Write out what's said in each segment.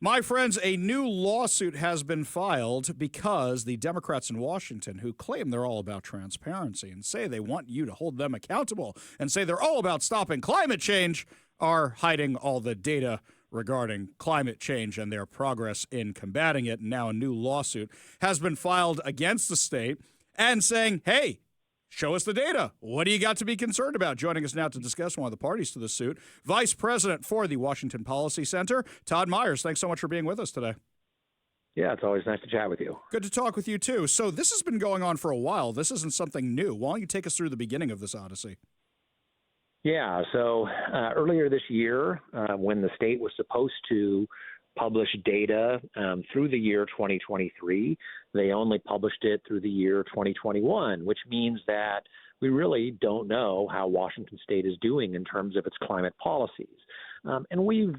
My friends, a new lawsuit has been filed because the Democrats in Washington, who claim they're all about transparency and say they want you to hold them accountable and say they're all about stopping climate change, are hiding all the data regarding climate change and their progress in combating it. And now a new lawsuit has been filed against the state and saying, hey, show us the data. What do you got to be concerned about? Joining us now to discuss one of the parties to the suit, Vice President for the Washington Policy Center, Todd Myers. Thanks so much for being with us today. Yeah, it's always nice to chat with you. Good to talk with you, too. So this has been going on for a while. This isn't something new. Why don't you take us through the beginning of this odyssey? Yeah, so earlier this year, when the state was supposed to publish data through the year 2023, they only published it through the year 2021, which means that we really don't know how Washington State is doing in terms of its climate policies. And we've,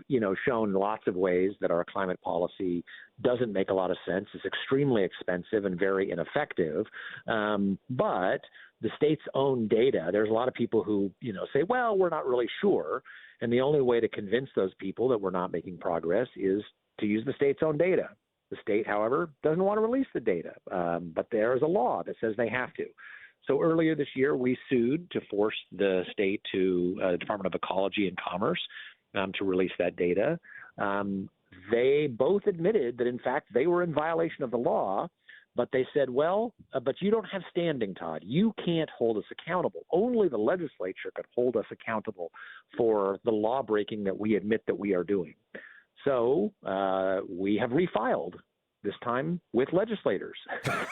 shown lots of ways that our climate policy doesn't make a lot of sense. It's extremely expensive and very ineffective. But the state's own data, there's a lot of people who, say, well, we're not really sure. And the only way to convince those people that we're not making progress is to use the state's own data. The state, however, doesn't want to release the data, but there is a law that says they have to. So earlier this year, we sued to force the state to the Department of Ecology and Commerce to release that data. They both admitted that, in fact, they were in violation of the law, but they said, well, but you don't have standing, Todd. You can't hold us accountable. Only the legislature could hold us accountable for the law breaking that we admit that we are doing. So we have refiled, this time with legislators.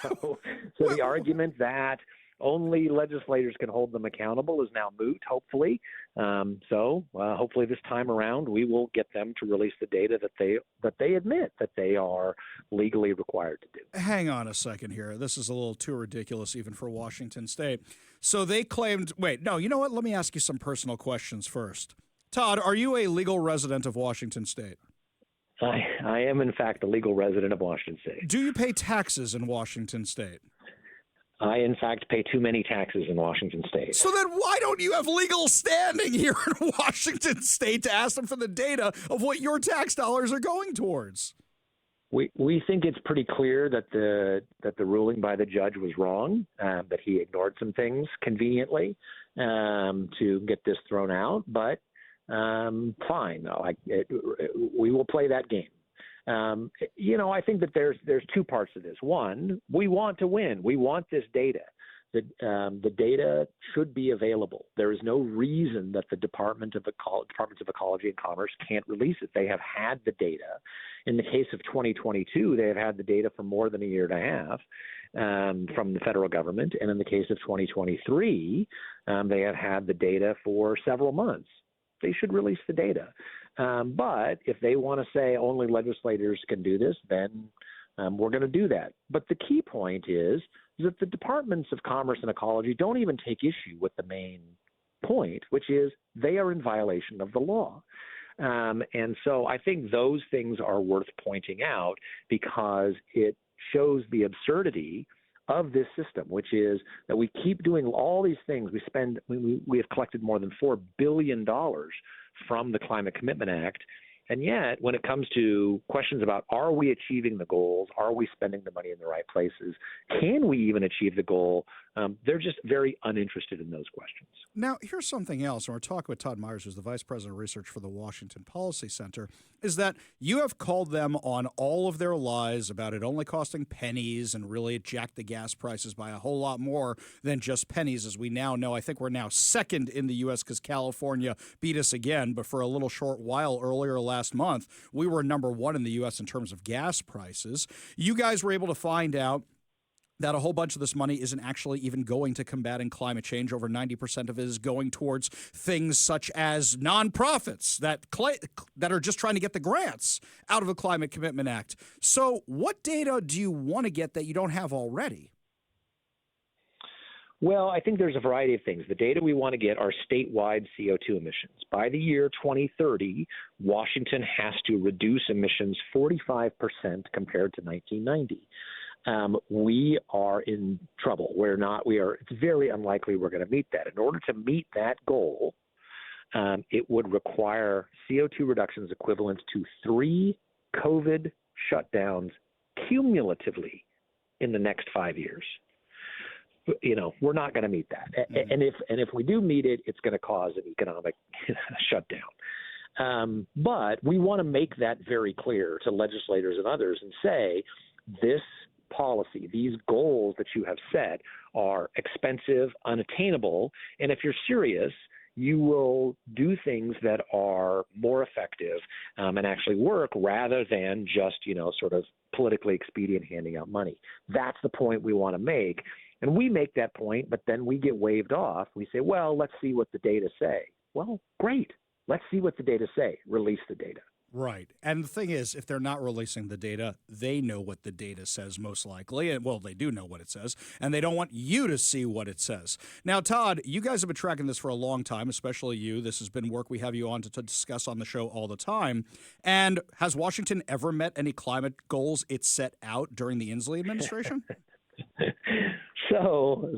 So the argument that only legislators can hold them accountable is now moot, hopefully. Hopefully this time around we will get them to release the data that they admit that they are legally required to do. Hang on a second here. This is a little too ridiculous even for Washington State. So they claimed, wait, no, you know what? Let me ask you some personal questions first. Todd, are you a legal resident of Washington State? I am, in fact, a legal resident of Washington State. Do you pay taxes in Washington State? I, in fact, pay too many taxes in Washington State. So then why don't you have legal standing here in Washington State to ask them for the data of what your tax dollars are going towards? We think it's pretty clear that the ruling by the judge was wrong, that he ignored some things conveniently to get this thrown out. But fine, though. We will play that game. I think that there's two parts to this. One, we want to win. We want this data. The data should be available. There is no reason that the Departments of Ecology and Commerce can't release it. They have had the data. In the case of 2022, they have had the data for more than a year and a half from the federal government. And in the case of 2023, they have had the data for several months. They should release the data. But if they want to say only legislators can do this, then we're going to do that. But the key point is that the Departments of Commerce and Ecology don't even take issue with the main point, which is they are in violation of the law. And so I think those things are worth pointing out because it shows the absurdity of this system, which is that we keep doing all these things. We have collected more than $4 billion from the Climate Commitment Act. And yet, when it comes to questions about are we achieving the goals, are we spending the money in the right places, can we even achieve the goal, they're just very uninterested in those questions. Now, here's something else, and we're talking with Todd Myers, who's the Vice President of Research for the Washington Policy Center, is that you have called them on all of their lies about it only costing pennies and really it jacked the gas prices by a whole lot more than just pennies, as we now know. I think we're now second in the U.S. because California beat us again, but for a little short while earlier last month, we were number one in the U.S. in terms of gas prices. You guys were able to find out that a whole bunch of this money isn't actually even going to combating climate change. Over 90% of it is going towards things such as nonprofits that are just trying to get the grants out of a Climate Commitment Act. So what data do you want to get that you don't have already? Well, I think there's a variety of things. The data we want to get are statewide CO2 emissions. By the year 2030, Washington has to reduce emissions 45% compared to 1990. We are in trouble. It's very unlikely we're going to meet that. In order to meet that goal, it would require CO2 reductions equivalent to 3 COVID shutdowns cumulatively in the next 5 years. We're not going to meet that. Mm-hmm. And if we do meet it, it's going to cause an economic shutdown. But we want to make that very clear to legislators and others and say, this policy, these goals that you have set are expensive, unattainable, and if you're serious, you will do things that are more effective and actually work rather than just, sort of politically expedient handing out money. That's the point we want to make. And we make that point, but then we get waved off. We say, well, let's see what the data say. Well, great. Let's see what the data say. Release the data. Right. And the thing is, if they're not releasing the data, they know what the data says most likely. And, well, they do know what it says, and they don't want you to see what it says. Now, Todd, you guys have been tracking this for a long time, especially you. This has been work we have you on to discuss on the show all the time. And has Washington ever met any climate goals it set out during the Inslee administration? So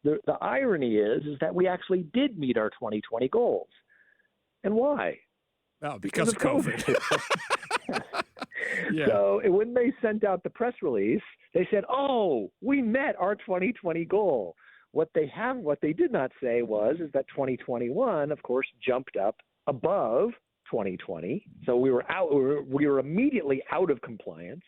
the irony is that we actually did meet our 2020 goals. And why? Oh, because of COVID. Yeah. So when they sent out the press release, they said, "Oh, we met our 2020 goal." What they did not say is that 2021, of course, jumped up above 2020. So we were immediately out of compliance.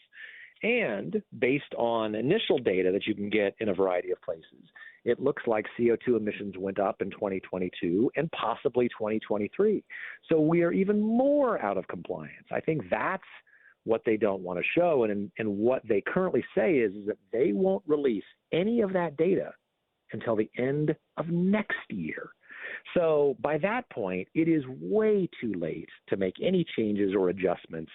And based on initial data that you can get in a variety of places, it looks like CO2 emissions went up in 2022 and possibly 2023. So we are even more out of compliance. I think that's what they don't want to show. And what they currently say is that they won't release any of that data until the end of next year. So by that point, it is way too late to make any changes or adjustments.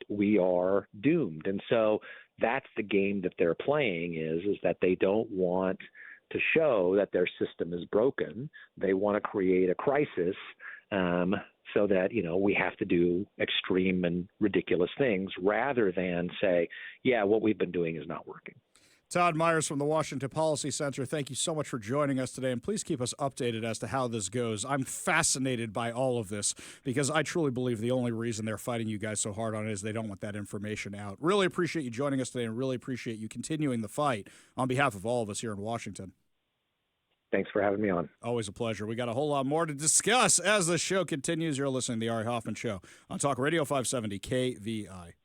We are doomed. And so that's the game that they're playing is that they don't want to show that their system is broken. They want to create a crisis so that, we have to do extreme and ridiculous things rather than say, yeah, what we've been doing is not working. Todd Myers from the Washington Policy Center, thank you so much for joining us today, and please keep us updated as to how this goes. I'm fascinated by all of this because I truly believe the only reason they're fighting you guys so hard on it is they don't want that information out. Really appreciate you joining us today and really appreciate you continuing the fight on behalf of all of us here in Washington. Thanks for having me on. Always a pleasure. We got a whole lot more to discuss as the show continues. You're listening to The Ari Hoffman Show on Talk Radio 570 KVI.